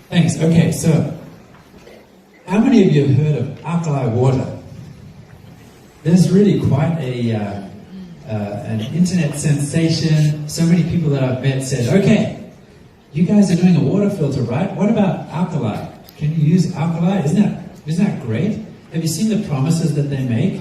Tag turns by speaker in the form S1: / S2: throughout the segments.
S1: Thanks. Okay, so how many of you have heard of alkali water? There's really quite an internet sensation. So many people that I've met said, okay, you guys are doing a water filter, right? What about alkali? Can you use alkali? Isn't that great? Have you seen the promises that they make?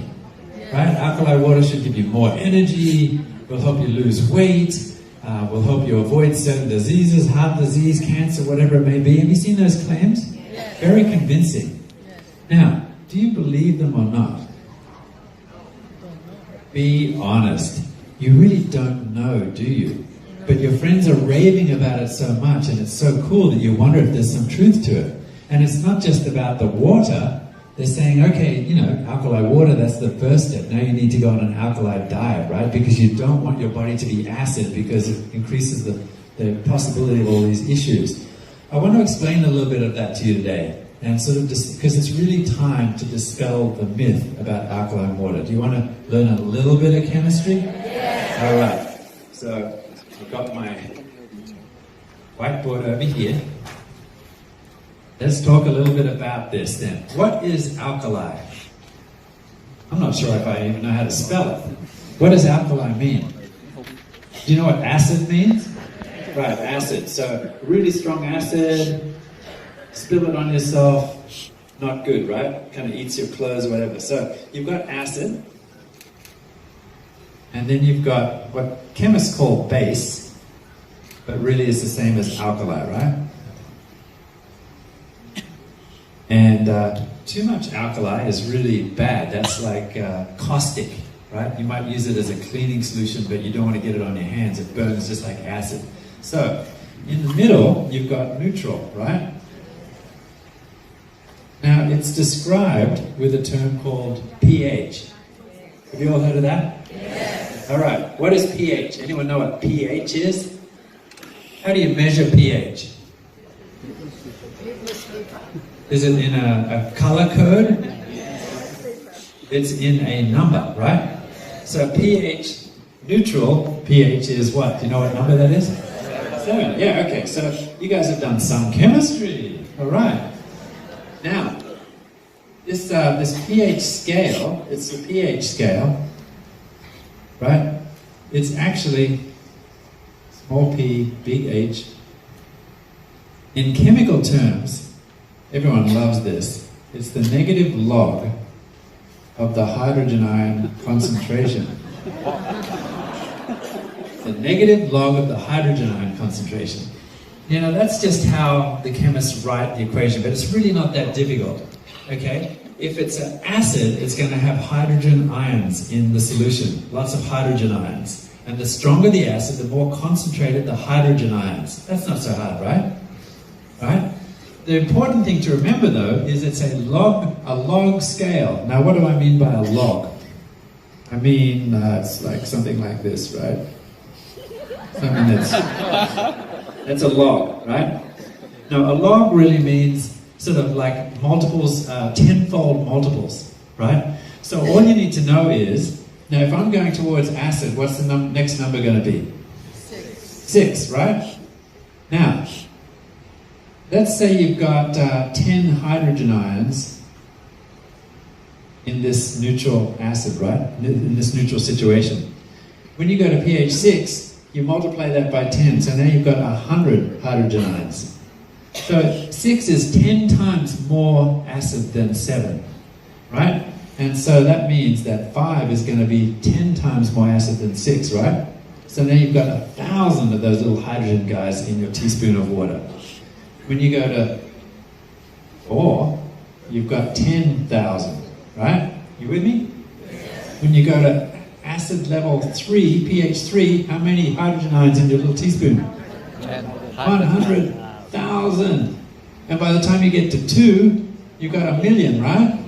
S1: Right? Alkali water should give you more energy, will help you lose weight, will help you avoid certain diseases, heart disease, cancer, whatever it may be. Have you seen those claims?
S2: Yes.
S1: Very convincing.
S2: Yes.
S1: Now, do you believe them or not? Be honest. You really don't know, do you? But your friends are raving about it so much, and it's so cool that you wonder if there's some truth to it. And it's not just about the water. They're saying, okay, you know, alkali water, that's the first step. Now you need to go on an alkali diet, right? Because you don't want your body to be acid because it increases the possibility of all these issues. I want to explain a little bit of that to you today. And sort of just, because it's really time to dispel the myth about alkaline water. Do you want to learn a little bit of chemistry?
S2: Yes.
S1: All right. So I've got my whiteboard over here. Let's talk a little bit about this then. What is alkali? I'm not sure if I even know how to spell it. What does alkali mean? Do you know what acid means? Right, acid. So really strong acid, spill it on yourself, not good, right? Kind of eats your clothes or whatever. So you've got acid, and then you've got what chemists call base, but really is the same as alkali, right? And too much alkali is really bad. That's like caustic, right? You might use it as a cleaning solution, but you don't want to get it on your hands. It burns just like acid. So, in the middle, you've got neutral, right? Now, it's described with a term called pH. Have you all heard of that?
S2: Yes.
S1: All right. What is pH? Anyone know what pH is? How do you measure pH? Is it in a color code? It's in a number, right? So pH, neutral pH is what? Do you know what number that is? 7. Yeah, okay. So you guys have done some chemistry. All right. Now, this pH scale, it's the pH scale, right? It's actually small p, big H. In chemical terms, everyone loves this. It's the negative log of the hydrogen ion concentration. The negative log of the hydrogen ion concentration. You know, that's just how the chemists write the equation, but it's really not that difficult. Okay? If it's an acid, it's going to have hydrogen ions in the solution. Lots of hydrogen ions. And the stronger the acid, the more concentrated the hydrogen ions. That's not so hard, right? Right? The important thing to remember, though, is it's a log scale. Now, what do I mean by a log? I mean, it's like something like this, right? Something that's a log, right? Now, a log really means sort of like multiples, tenfold multiples, right? So all you need to know is, now if I'm going towards acid, what's the next number going to be?
S2: 6.
S1: 6, right? Now, let's say you've got 10 hydrogen ions in this neutral acid, right? In this neutral situation. When you go to pH 6, you multiply that by 10, so now you've got 100 hydrogen ions. So 6 is 10 times more acid than 7, right? And so that means that 5 is going to be 10 times more acid than 6, right? So now you've got 1,000 of those little hydrogen guys in your teaspoon of water. When you go to 4, you've got 10,000, right? You with me?
S2: Yes.
S1: When you go to acid level 3, pH 3, how many hydrogen ions in your little teaspoon? 100,000. And by the time you get to 2, you've got 1,000,000, right?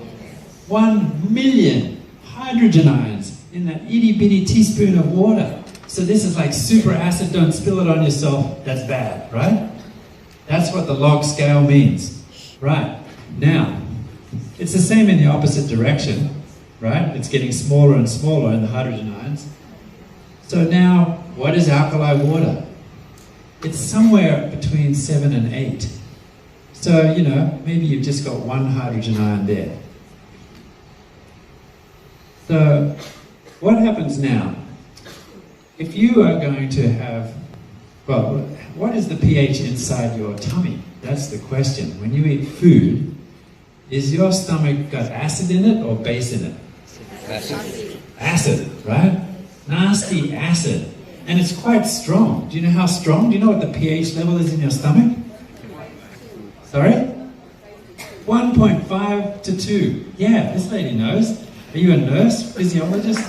S1: 1,000,000 hydrogen ions in that itty-bitty teaspoon of water. So this is like super acid, don't spill it on yourself, that's bad, right? That's what the log scale means. Right. Now, it's the same in the opposite direction, right? It's getting smaller and smaller in the hydrogen ions. So now, what is alkali water? it's somewhere between 7 and 8. So, you know, maybe you've just got one hydrogen ion there. So, what happens now? If you are going to have, well, what is the pH inside your tummy? That's the question. When you eat food, is your stomach got acid in it or base in it?
S2: Acid.
S1: Acid, right? Nasty acid. And it's quite strong. Do you know how strong? Do you know what the pH level is in your stomach? Sorry? 1.5 to 2. Yeah, this lady knows. Are you a nurse, physiologist,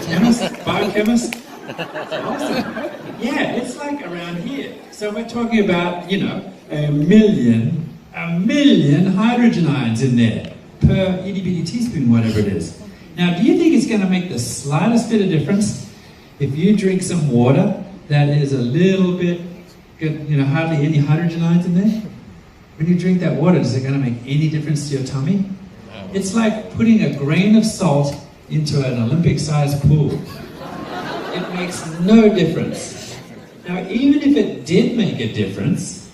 S1: chemist, biochemist? Awesome. Yeah, it's like around here. So we're talking about, you know, a million hydrogen ions in there per itty bitty teaspoon, whatever it is. Now, do you think it's going to make the slightest bit of difference if you drink some water that is a little bit, you know, hardly any hydrogen ions in there? When you drink that water, is it going to make any difference to your tummy? It's like putting a grain of salt into an Olympic-sized pool. It makes no difference. Now, even if it did make a difference,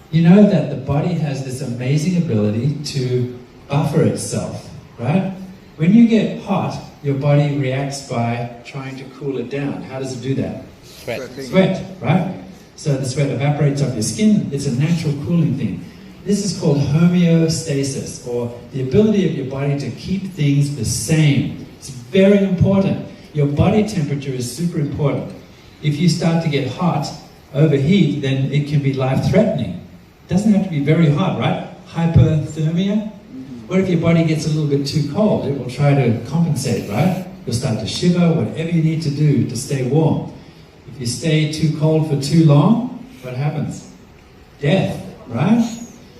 S1: you know that the body has this amazing ability to buffer itself, right? When you get hot, your body reacts by trying to cool it down. How does it do that? Sweat, right? So the sweat evaporates off your skin. It's a natural cooling thing. This is called homeostasis, or the ability of your body to keep things the same. It's very important. Your body temperature is super important. If you start to get hot, overheat, then it can be life-threatening. It doesn't have to be very hot, right? Hypothermia. What if your body gets a little bit too cold? It will try to compensate, right? You'll start to shiver, whatever you need to do to stay warm. If you stay too cold for too long, what happens? Death, right?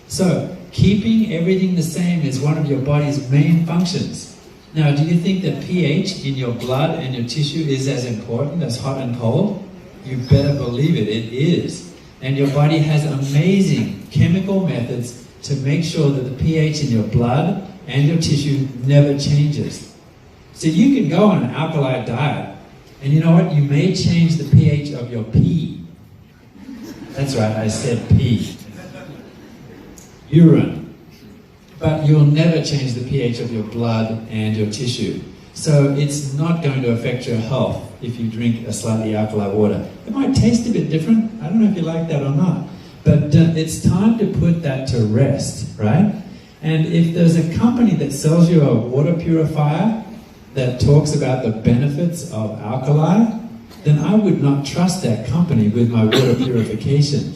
S1: So, keeping everything the same is one of your body's main functions. Now, do you think that pH in your blood and your tissue is as important as hot and cold? You better believe it, it is. And your body has amazing chemical methods to make sure that the pH in your blood and your tissue never changes. So you can go on an alkali diet, and you know what? You may change the pH of your pee. That's right, I said pee. Urine. But you'll never change the pH of your blood and your tissue. So it's not going to affect your health if you drink a slightly alkali water. It might taste a bit different. I don't know if you like that or not. But it's time to put that to rest, right? And if there's a company that sells you a water purifier that talks about the benefits of alkali, then I would not trust that company with my water purification.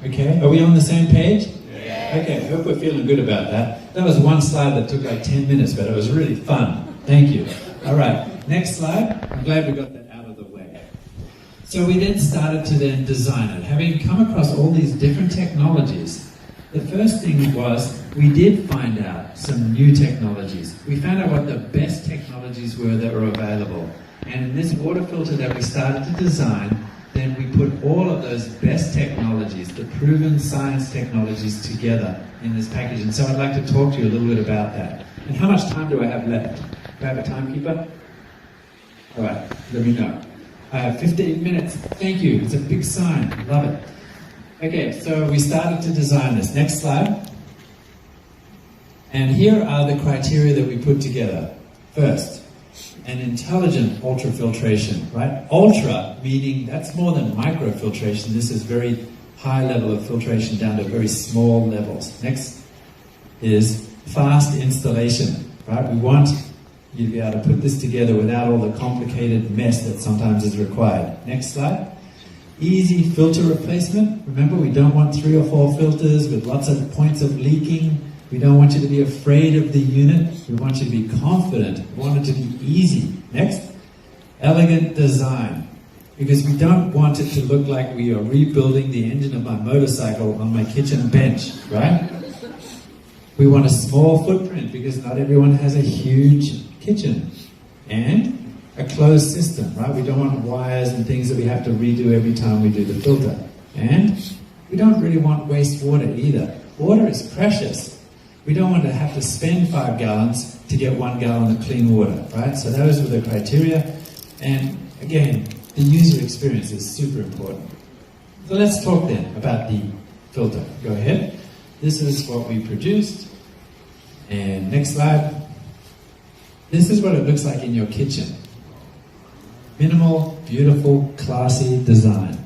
S1: Okay? Are we on the same page? Yeah. Okay, I hope we're feeling good about that. That was one slide that took like 10 minutes, but it was really fun. Thank you. All right, next slide. I'm glad we got that out of the way. So we then started to then design it. Having come across all these different technologies, the first thing was we did find out some new technologies. We found out what the best technologies were that were available. And in this water filter that we started to design, then we put all of those best technologies, the proven science technologies, together in this package. And so I'd like to talk to you a little bit about that. And how much time do I have left? Do I have a timekeeper? All right, let me know. I have 15 minutes. Thank you. It's a big sign. Love it. Okay, so we started to design this. Next slide. And here are the criteria that we put together. First, an intelligent ultrafiltration, right? Ultra, meaning that's more than microfiltration. This is very high level of filtration down to very small levels. Next is fast installation, right? We want you to be able to put this together without all the complicated mess that sometimes is required. Next slide. Easy filter replacement. Remember, we don't want 3 or 4 filters with lots of points of leaking. We don't want you to be afraid of the unit. We want you to be confident. We want it to be easy. Next, elegant design. Because we don't want it to look like we are rebuilding the engine of my motorcycle on my kitchen bench, right? We want a small footprint because not everyone has a huge kitchen. And a closed system, right? We don't want wires and things that we have to redo every time we do the filter. And we don't really want wastewater either. Water is precious. We don't want to have to spend 5 gallons to get 1 gallon of clean water, right? So those were the criteria. And again, the user experience is super important. So let's talk then about the filter. Go ahead. This is what we produced. And next slide. This is what it looks like in your kitchen. Minimal, beautiful, classy design.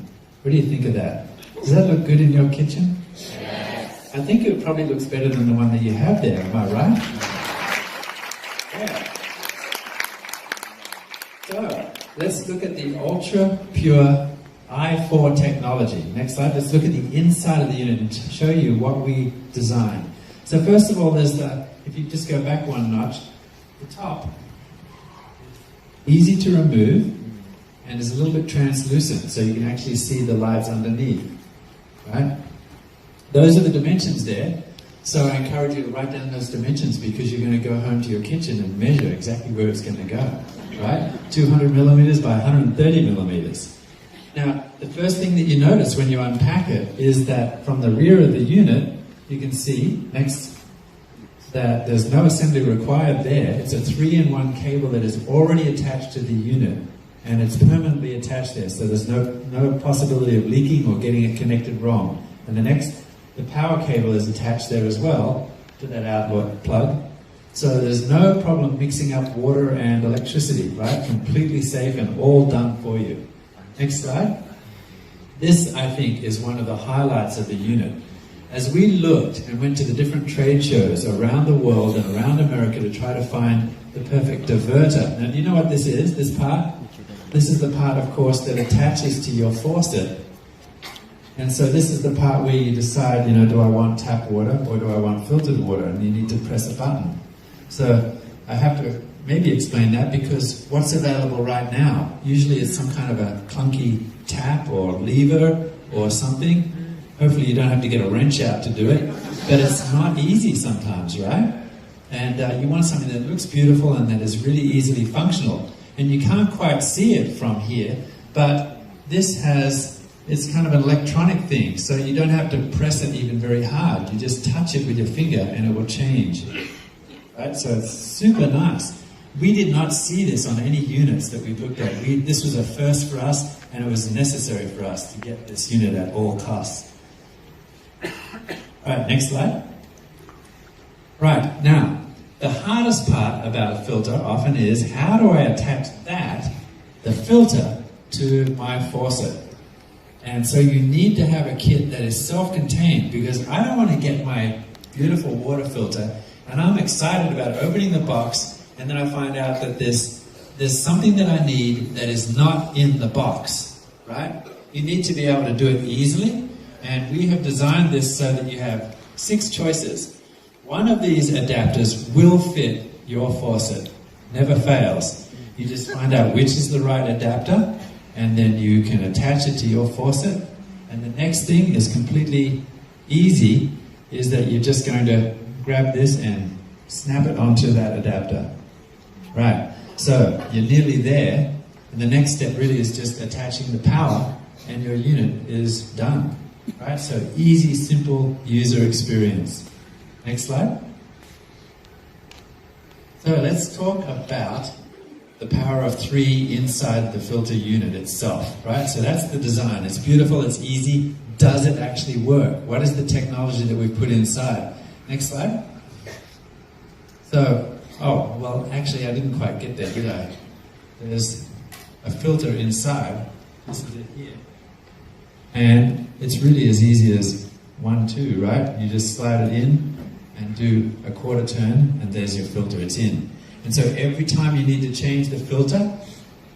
S1: What do you think of that? Does that look good in your kitchen? Yes. I think it probably looks better than the one that you have there, am I right? Yeah. So, let's look at the ultra pure i4 technology. Next slide. Let's look at the inside of the unit and show you what we designed. So first of all, there's if you just go back one notch, the top, easy to remove, and is a little bit translucent, so you can actually see the lights underneath, right? Those are the dimensions there, so I encourage you to write down those dimensions because you're going to go home to your kitchen and measure exactly where it's going to go, right? 200 millimeters by 130 millimeters. Now, the first thing that you notice when you unpack it is that from the rear of the unit, you can see, next, that there's no assembly required there. It's a 3-in-1 cable that is already attached to the unit, and it's permanently attached there, so there's no possibility of leaking or getting it connected wrong. And the power cable is attached there as well to that outlet plug. So there's no problem mixing up water and electricity, right? Completely safe and all done for you. Next slide. This, I think, is one of the highlights of the unit. As we looked and went to the different trade shows around the world and around America to try to find the perfect diverter. Now, do you know what this is, this part? This is the part, of course, that attaches to your faucet. And so this is the part where you decide, do I want tap water or do I want filtered water? And you need to press a button. So I have to maybe explain that because what's available right now? Usually it's some kind of a clunky tap or lever or something. Hopefully you don't have to get a wrench out to do it. But it's not easy sometimes, right? And you want something that looks beautiful and that is really easily functional. And you can't quite see it from here, but it's kind of an electronic thing, so you don't have to press it even very hard. You just touch it with your finger and it will change. Right? So it's super nice. We did not see this on any units that we looked at. This was a first for us, and it was necessary for us to get this unit at all costs. Alright, next slide. Right, now, the hardest part about a filter often is, how do I attach the filter, to my faucet? And so you need to have a kit that is self-contained, because I don't want to get my beautiful water filter and I'm excited about opening the box and then I find out that there's something that I need that is not in the box, right? You need to be able to do it easily, and we have designed this so that you have 6 choices. One of these adapters will fit your faucet, never fails. You just find out which is the right adapter, and then you can attach it to your faucet. And the next thing is completely easy, is that you're just going to grab this and snap it onto that adapter. Right, so you're nearly there, and the next step really is just attaching the power, and your unit is done. Right, so easy, simple user experience. Next slide. So let's talk about the power of 3 inside the filter unit itself, right? So that's the design. It's beautiful, it's easy. Does it actually work? What is the technology that we've put inside? Next slide. So, well, actually I didn't quite get there, did I? There's a filter inside. This is it here. And it's really as easy as 1, 2, right? You just slide it in and do a quarter turn, and there's your filter, it's in. And so every time you need to change the filter,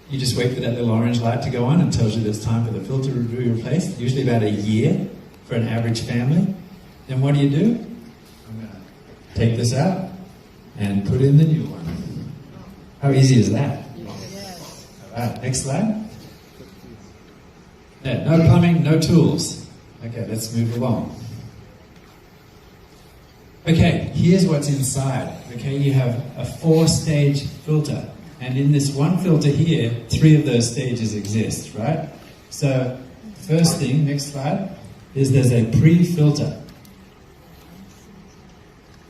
S1: you just wait for that little orange light to go on and tells you that it's time for the filter to be replaced, usually about a year for an average family. Then what do? I'm going to take this out and put in the new one. How easy is that? All right, next slide. Yeah, no plumbing, no tools. Okay, let's move along. Okay, here's what's inside. Okay, you have a 4-stage filter. And in this one filter here, 3 of those stages exist, right? So, first thing, next slide, is there's a pre-filter.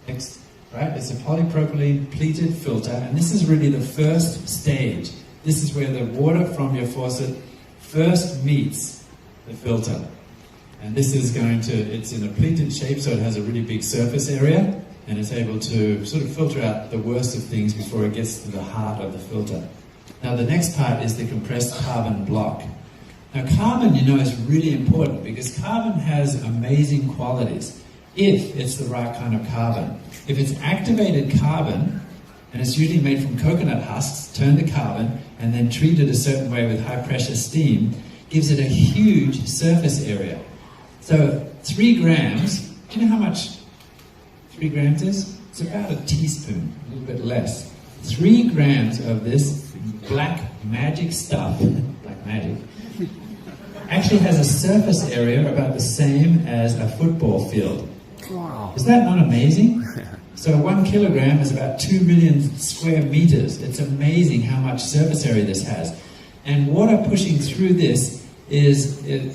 S1: Next, right? It's a polypropylene pleated filter, and this is really the first stage. This is where the water from your faucet first meets the filter. And this is it's in a pleated shape, so it has a really big surface area, and it's able to sort of filter out the worst of things before it gets to the heart of the filter. Now the next part is the compressed carbon block. Now carbon, is really important because carbon has amazing qualities if it's the right kind of carbon. If it's activated carbon, and it's usually made from coconut husks, turn to carbon, and then treated a certain way with high pressure steam, gives it a huge surface area. So 3 grams, do you know how much 3 grams is? It's about a teaspoon, a little bit less. 3 grams of this black magic stuff, black magic, actually has a surface area about the same as a football field.
S3: Wow.
S1: Is that not amazing? So 1 kilogram is about 2 million square meters. It's amazing how much surface area this has. And water pushing through this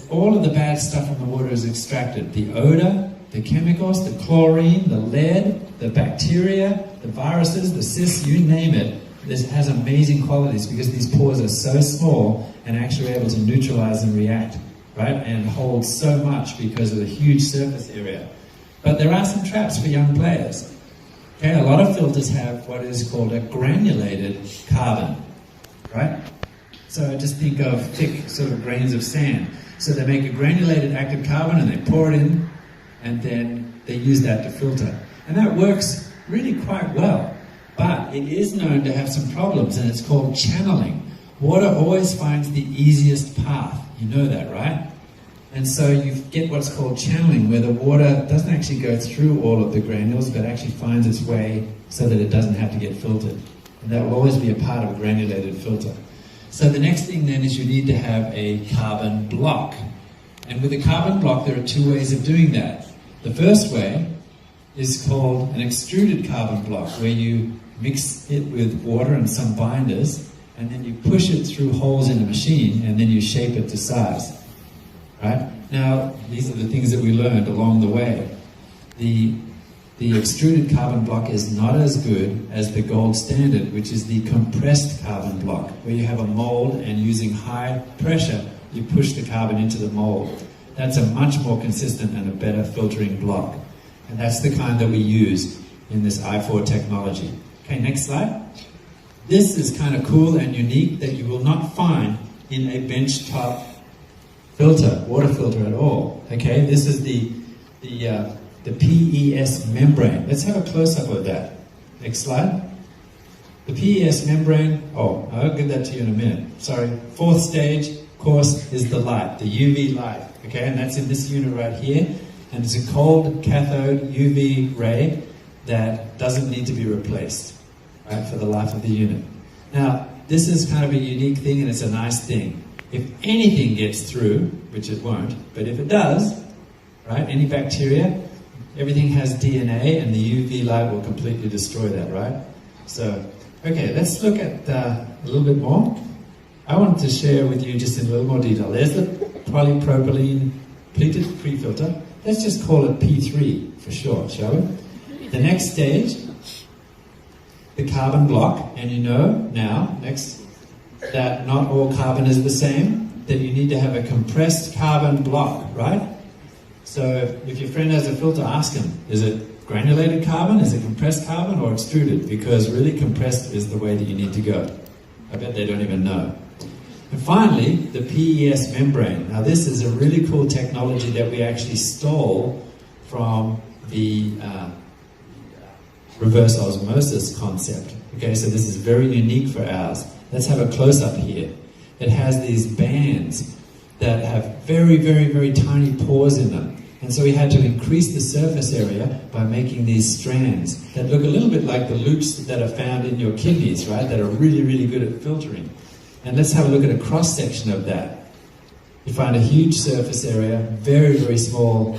S1: all of the bad stuff from the water is extracted. The odor, the chemicals, the chlorine, the lead, the bacteria, the viruses, the cysts, you name it. This has amazing qualities because these pores are so small and actually able to neutralize and react, right? And hold so much because of the huge surface area. But there are some traps for young players. Okay, a lot of filters have what is called a granulated carbon, right? So just think of thick sort of grains of sand. So they make a granulated active carbon and they pour it in, and then they use that to filter. And that works really quite well. But it is known to have some problems, and it's called channeling. Water always finds the easiest path. You know that, right? And so you get what's called channeling, where the water doesn't actually go through all of the granules, but actually finds its way so that it doesn't have to get filtered. And that will always be a part of a granulated filter. So the next thing then is you need to have a carbon block. And with a carbon block, there are 2 ways of doing that. The first way is called an extruded carbon block, where you mix it with water and some binders, and then you push it through holes in a machine, and then you shape it to size. Right? Now, these are the things that we learned along the way. The extruded carbon block is not as good as the gold standard, which is the compressed carbon block, where you have a mold and using high pressure, you push the carbon into the mold. That's a much more consistent and a better filtering block. And that's the kind that we use in this I4 technology. Okay, next slide. This is kind of cool and unique that you will not find in a benchtop filter, water filter at all. Okay, this is the PES membrane. Let's have a close-up of that. Next slide. The PES membrane, I'll give that to you in a minute. Sorry, 4th stage, of course, is the light, the UV light. Okay, and that's in this unit right here. And it's a cold cathode UV ray that doesn't need to be replaced, right, for the life of the unit. Now, this is kind of a unique thing, and it's a nice thing. If anything gets through, which it won't, but if it does, right, any bacteria, everything has DNA, and the UV light will completely destroy that, right? So, okay, let's look at a little bit more. I want to share with you just in a little more detail. There's the polypropylene pleated pre-filter. Let's just call it P3 for short, shall we? The next stage, the carbon block, and you know now, next, that not all carbon is the same, that you need to have a compressed carbon block, right? So if your friend has a filter, ask him, is it granulated carbon, is it compressed carbon, or extruded? Because really compressed is the way that you need to go. I bet they don't even know. And finally, the PES membrane. Now this is a really cool technology that we actually stole from the reverse osmosis concept. Okay, so this is very unique for ours. Let's have a close-up here. It has these bands that have very, very, very tiny pores in them. And so we had to increase the surface area by making these strands that look a little bit like the loops that are found in your kidneys, right? That are really, really good at filtering. And let's have a look at a cross-section of that. You find a huge surface area, very, very small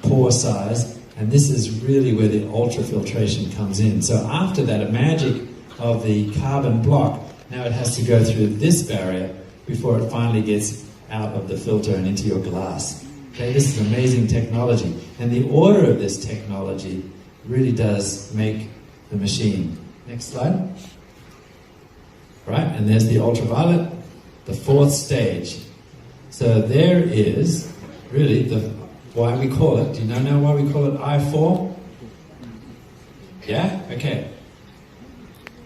S1: pore size, and this is really where the ultrafiltration comes in. So after that, a magic of the carbon block, now it has to go through this barrier before it finally gets out of the filter and into your glass. Okay, this is amazing technology. And the order of this technology really does make the machine. Next slide. Right, and there's the ultraviolet, the 4th stage. So there is really, why we call it. Do you know now why we call it I4? Yeah? Okay.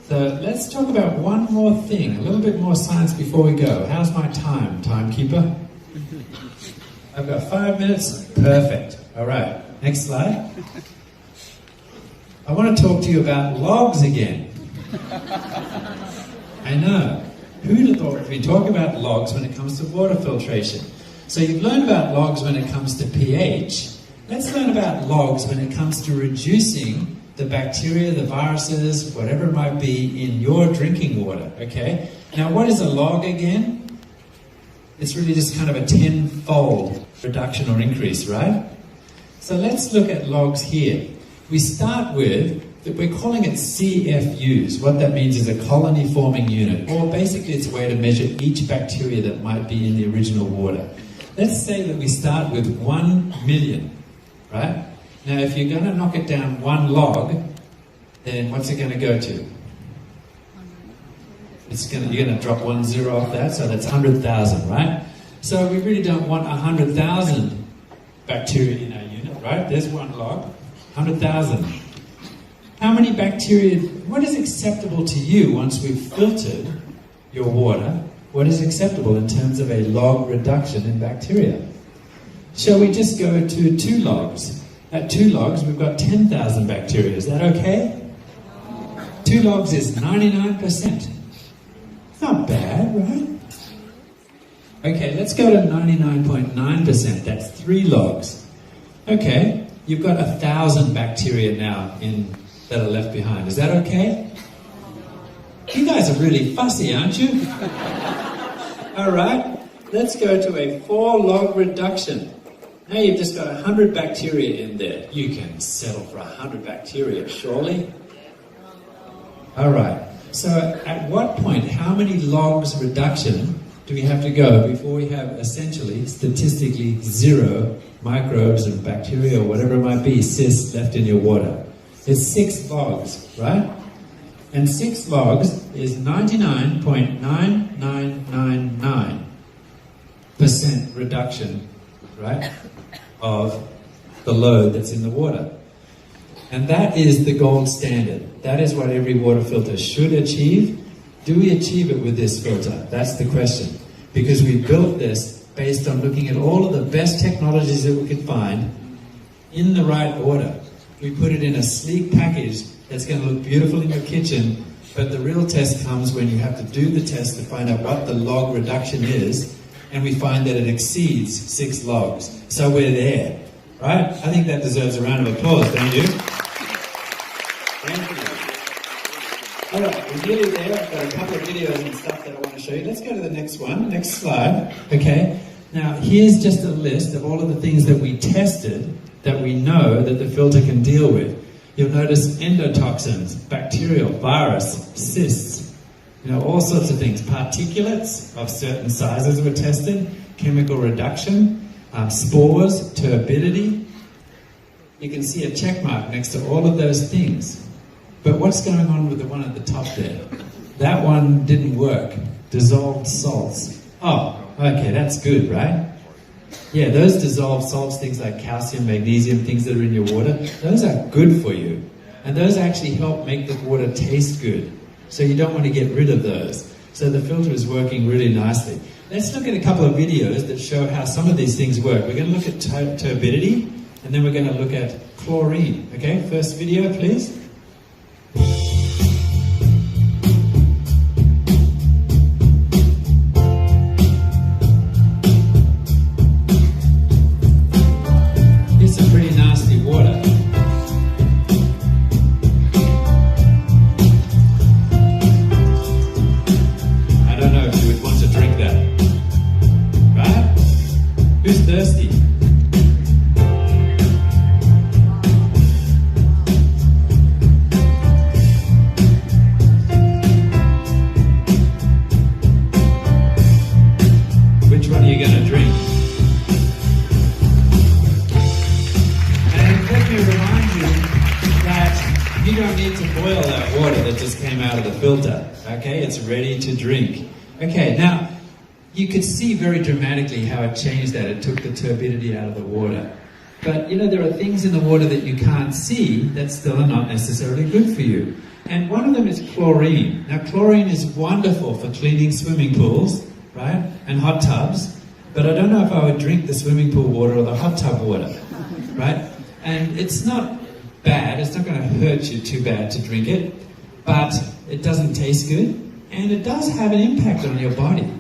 S1: So let's talk about one more thing, a little bit more science before we go. How's my time, timekeeper? I've got 5 minutes. Perfect. All right. Next slide. I want to talk to you about logs again. I know. Who'd have thought we talk about logs when it comes to water filtration? So you've learned about logs when it comes to pH. Let's learn about logs when it comes to reducing the bacteria, the viruses, whatever it might be in your drinking water, okay? Now, what is a log again? It's really just kind of a 10-fold reduction or increase, right? So let's look at logs here. We start with, we're calling it CFUs. What that means is a colony forming unit, or basically it's a way to measure each bacteria that might be in the original water. Let's say that we start with 1 million, right? Now if you're going to knock it down 1 log, then what's it going to go to? You're going to drop 1 0 off that, so that's 100,000, right? So we really don't want 100,000 bacteria in our unit, right? There's 1 log, 100,000. How many bacteria, what is acceptable to you once we've filtered your water? What is acceptable in terms of a log reduction in bacteria? Shall we just go to 2 logs? At 2 logs, we've got 10,000 bacteria. Is that okay? 2 logs is 99%. It's not bad, right? Okay, let's go to 99.9%. That's 3 logs. Okay, you've got 1,000 bacteria now that are left behind. Is that okay? You guys are really fussy, aren't you? All right, let's go to a 4 log reduction. Now you've just got 100 bacteria in there. You can settle for 100 bacteria, surely? All right, so at what point, how many logs reduction do we have to go before we have essentially, statistically, 0 microbes and bacteria or whatever it might be, cysts left in your water? It's 6 logs, right? And 6 logs is 99.9999% reduction, right, of the load that's in the water. And that is the gold standard. That is what every water filter should achieve. Do we achieve it with this filter? That's the question. Because we built this based on looking at all of the best technologies that we could find in the right order. We put it in a sleek package that's going to look beautiful in your kitchen, but the real test comes when you have to do the test to find out what the log reduction is, and we find that it exceeds 6 logs. So we're there, right? I think that deserves a round of applause, don't you? Thank you. All right, we're nearly there. I've got a couple of videos and stuff that I want to show you. Let's go to the next one, next slide. Okay, now here's just a list of all of the things that we tested that we know that the filter can deal with. You'll notice endotoxins, bacterial, virus, cysts, all sorts of things. Particulates of certain sizes were tested, chemical reduction, spores, turbidity. You can see a check mark next to all of those things. But what's going on with the one at the top there? That one didn't work. Dissolved salts. Oh, okay, that's good, right? Yeah, those dissolved salts, things like calcium, magnesium, things that are in your water, those are good for you. And those actually help make the water taste good. So you don't want to get rid of those. So the filter is working really nicely. Let's look at a couple of videos that show how some of these things work. We're going to look at turbidity, and then we're going to look at chlorine. Okay, first video, please. Ready to drink. Okay, now you could see very dramatically how it changed that. It took the turbidity out of the water. But there are things in the water that you can't see that still are not necessarily good for you. And one of them is chlorine. Now, chlorine is wonderful for cleaning swimming pools, right? And hot tubs. But I don't know if I would drink the swimming pool water or the hot tub water, right? And it's not bad. It's not going to hurt you too bad to drink it. But it doesn't taste good. And it does have an impact on your body,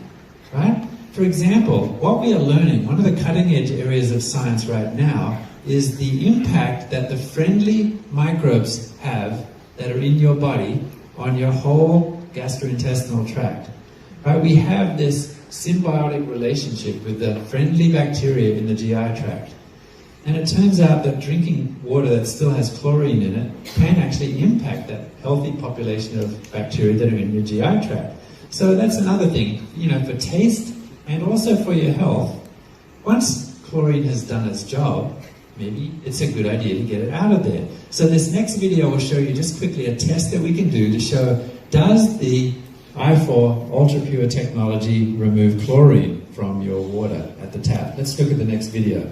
S1: right? For example, what we are learning, one of the cutting-edge areas of science right now, is the impact that the friendly microbes have that are in your body on your whole gastrointestinal tract. Right? We have this symbiotic relationship with the friendly bacteria in the GI tract. And it turns out that drinking water that still has chlorine in it can actually impact that healthy population of bacteria that are in your GI tract. So that's another thing, for taste and also for your health. Once chlorine has done its job, maybe it's a good idea to get it out of there. So this next video will show you just quickly a test that we can do to show, does the i4 Ultra Pure technology remove chlorine from your water at the tap? Let's look at the next video.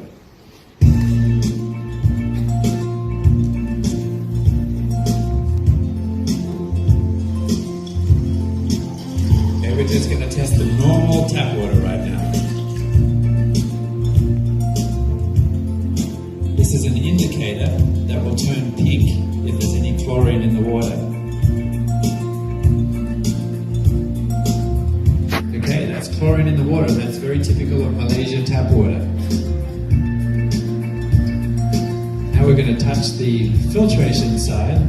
S1: Okay, we're just going to test the normal tap water right now. This is an indicator that will turn pink if there's any chlorine in the water. Okay, that's chlorine in the water. That's very typical of Malaysia tap water. Now we're going to touch the filtration side.